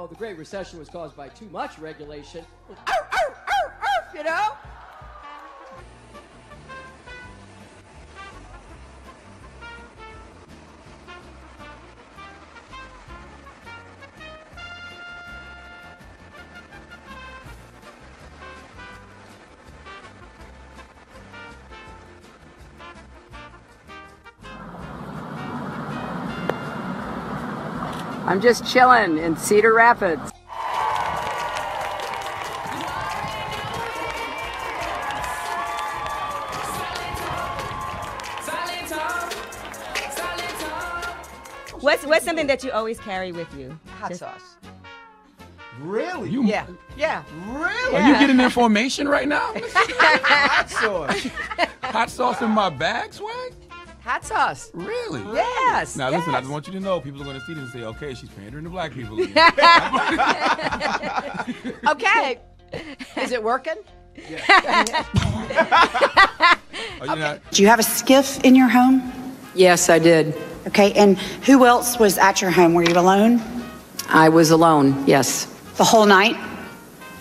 know, the Great Recession was caused by too much regulation. You know? I'm just chilling in Cedar Rapids. What's something that you always carry with you? Hot sauce. Really? Yeah. Really? Are you getting information right now? Hot sauce. Hot sauce in my bag, Swag? Hot sauce. Really? Yes. Now listen, I yes. just want you to know, people are going to see this and say, okay, she's pandering to black people again. Okay. Is it working? Are you not? Do you have a skiff in your home? Yes, I did. Okay, and who else was at your home? Were you alone? I was alone, yes. The whole night?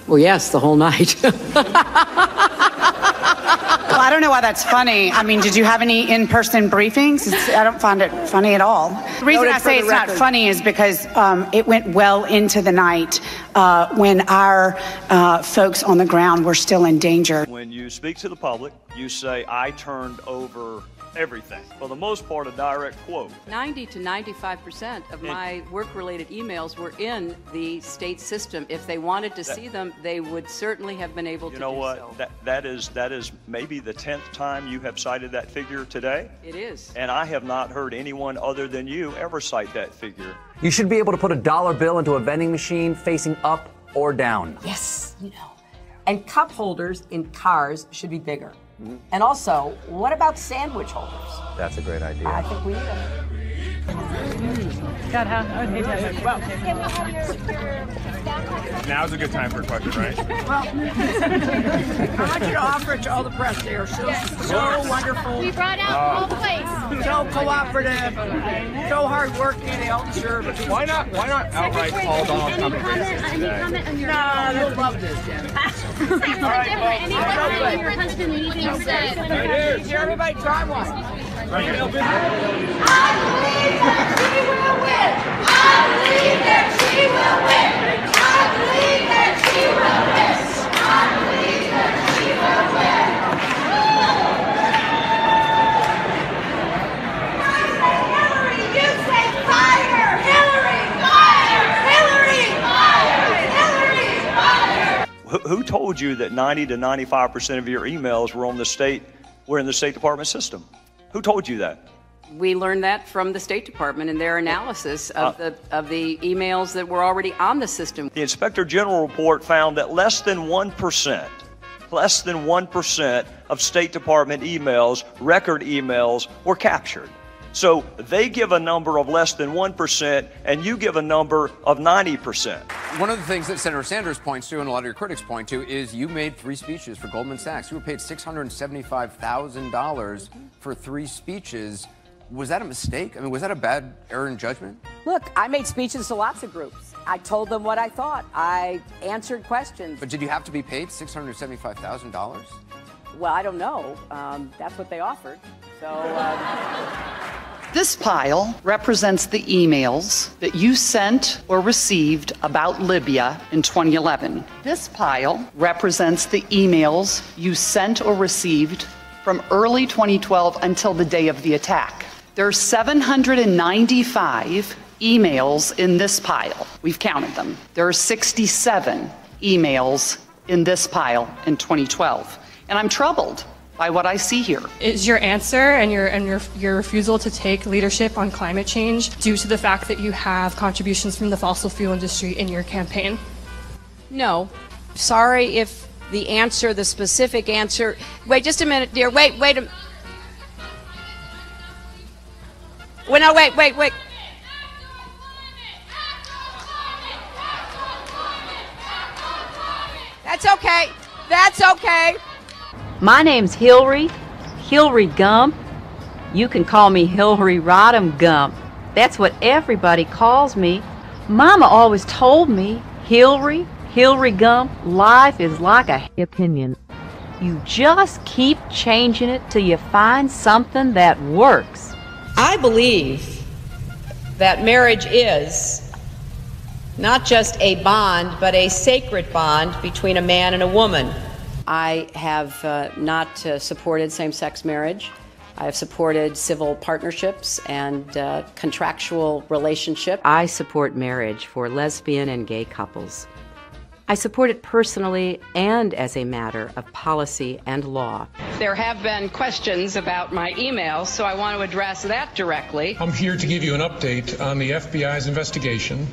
Well, yes, the whole night. Well, I don't know why that's funny. I mean, did you have any in-person briefings? I don't find it funny at all. The reason I say it's not funny is because it went well into the night when our folks on the ground were still in danger. When you speak to the public, you say, I turned over everything. For the most part, a direct quote. 90 to 95% of my work-related emails were in the state system. If they wanted to see them, they would certainly have been able to do so. You know what? That is maybe the 10th time you have cited that figure today. It is. And I have not heard anyone other than you ever cite that figure. You should be able to put a dollar bill into a vending machine facing up or down. Yes, you know. And cup holders in cars should be bigger. And also, what about sandwich holders? That's a great idea. I think we need them. Now's a good time for a question, right? Well, I want you to offer it to all the press. They are so wonderful. We brought out all the place. So cooperative, so hardworking, they all deserve it. Why not outright call Donald Trump a racist today? No, they love this, Jen. Any comment on your husband leaving said? Everybody try one. I believe that she will win. I believe that she will win. I believe that she will win. I believe that she will win. I say Hillary, you say fire. Hillary, fire. Hillary, fire. Hillary, fire. Who told you that 90 to 95% of your emails were in the State Department system? Who told you that? We learned that from the State Department in their analysis of the emails that were already on the system. The Inspector General report found that less than 1% of State Department emails, record emails, were captured. So they give a number of less than 1%, and you give a number of 90%. One of the things that Senator Sanders points to, and a lot of your critics point to, is you made 3 speeches for Goldman Sachs. You were paid $675,000 for 3 speeches. Was that a mistake? I mean, was that a bad error in judgment? Look, I made speeches to lots of groups. I told them what I thought. I answered questions. But did you have to be paid $675,000? Well, I don't know. That's what they offered. So. This pile represents the emails that you sent or received about Libya in 2011. This pile represents the emails you sent or received from early 2012 until the day of the attack. There are 795 emails in this pile. We've counted them. There are 67 emails in this pile in 2012. And I'm troubled by what I see here. Is your answer and your refusal to take leadership on climate change due to the fact that you have contributions from the fossil fuel industry in your campaign? No. Sorry if the specific answer. Wait just a minute, dear. Wait a. Well, no, wait. That's okay. My name's Hillary Gump. You can call me Hillary Rodham Gump. That's what everybody calls me. Mama always told me, Hillary Gump, life is like a opinion. You just keep changing it till you find something that works. I believe that marriage is not just a bond, but a sacred bond between a man and a woman. I have not supported same-sex marriage. I have supported civil partnerships and contractual relationships. I support marriage for lesbian and gay couples. I support it personally and as a matter of policy and law. There have been questions about my emails, so I want to address that directly. I'm here to give you an update on the FBI's investigation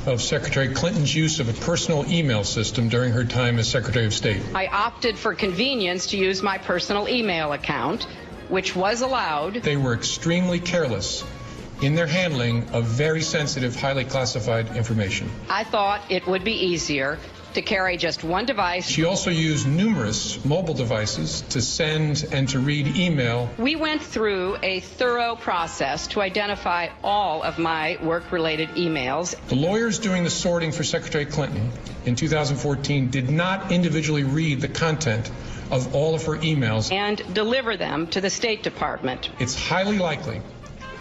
of Secretary Clinton's use of a personal email system during her time as Secretary of State. I opted for convenience to use my personal email account, which was allowed. They were extremely careless in their handling of very sensitive, highly classified information. I thought it would be easier to carry just one device. She also used numerous mobile devices to send and to read email. We went through a thorough process to identify all of my work-related emails. The lawyers doing the sorting for Secretary Clinton in 2014 did not individually read the content of all of her emails and deliver them to the State Department. It's highly likely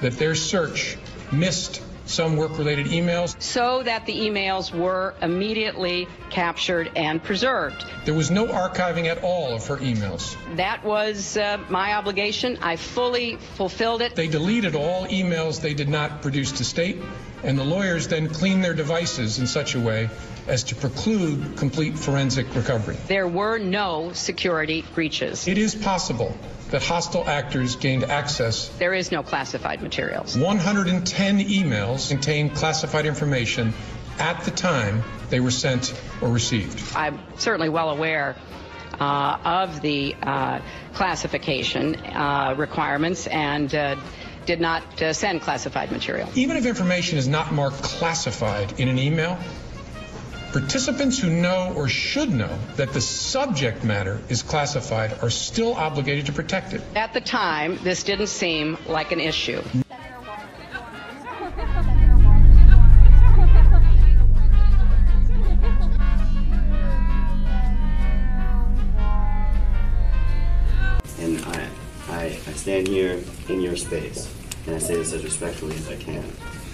that their search missed some work-related emails, so that the emails were immediately captured and preserved. There was no archiving at all of her emails. That was my obligation. I fully fulfilled it. They deleted all emails they did not produce to state, and the lawyers then cleaned their devices in such a way as to preclude complete forensic recovery. There were no security breaches. It is possible that hostile actors gained access. There is no classified materials. 110 emails contained classified information at the time they were sent or received. I'm certainly well aware of the classification requirements and did not send classified material. Even if information is not marked classified in an email, participants who know or should know that the subject matter is classified are still obligated to protect it. At the time, this didn't seem like an issue. And I stand here in your space, and I say this as respectfully as I can.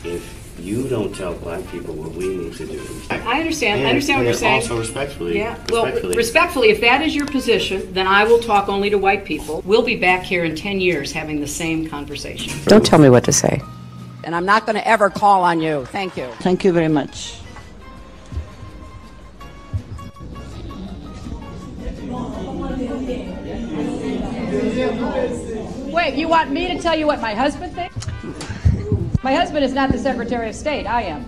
If you don't tell black people what we need to do. I understand what you're saying. Also respectfully. Yeah. Well, respectfully, if that is your position, then I will talk only to white people. We'll be back here in 10 years having the same conversation. Don't tell me what to say. And I'm not going to ever call on you. Thank you. Thank you very much. Wait, you want me to tell you what my husband thinks? My husband is not the Secretary of State. I am.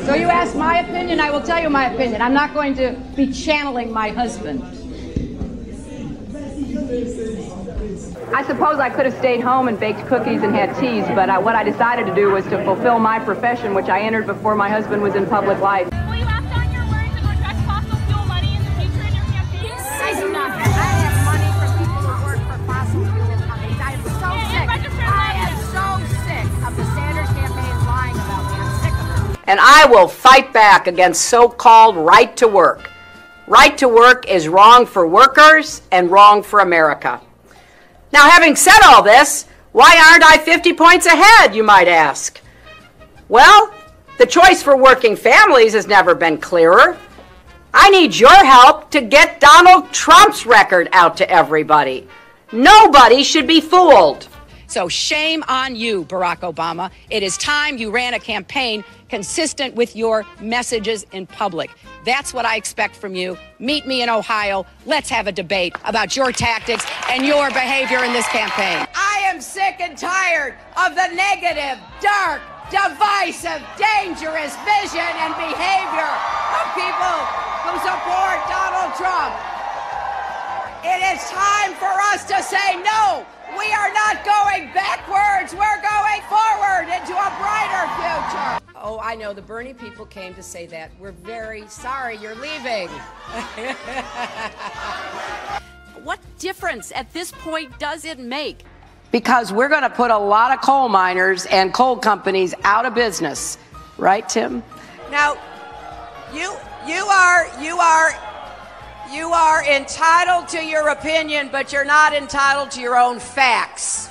So you ask my opinion, I will tell you my opinion. I'm not going to be channeling my husband. I suppose I could have stayed home and baked cookies and had teas, but what I decided to do was to fulfill my profession, which I entered before my husband was in public life. Will you act on your word to address fossil fuel money in the future in your campaign? I do not. I have money for people who work for fossil fuel companies. I am so sick. I am so sick of the Sanders campaign lying about me. I'm sick of it. And I will fight back against so-called right to work. Right to work is wrong for workers and wrong for America. Now, having said all this, why aren't I 50 points ahead, you might ask? Well, the choice for working families has never been clearer. I need your help to get Donald Trump's record out to everybody. Nobody should be fooled. So shame on you, Barack Obama. It is time you ran a campaign consistent with your messages in public. That's what I expect from you. Meet me in Ohio. Let's have a debate about your tactics and your behavior in this campaign. I am sick and tired of the negative, dark, divisive, dangerous vision and behavior of people who support Donald Trump. It is time for us to say no. We are not going backwards. We're going forward into a brighter future. Oh, I know. The Bernie people came to say that. We're very sorry you're leaving. What difference at this point does it make? because we're going to put a lot of coal miners and coal companies out of business. Right, Tim? Now, you are entitled to your opinion, but you're not entitled to your own facts.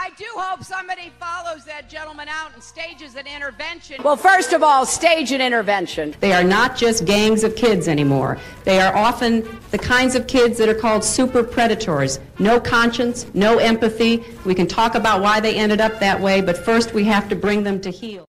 I do hope somebody follows that gentleman out and stages an intervention. Well, first of all, stage an intervention. They are not just gangs of kids anymore. They are often the kinds of kids that are called super predators. No conscience, no empathy. We can talk about why they ended up that way, but first we have to bring them to heel.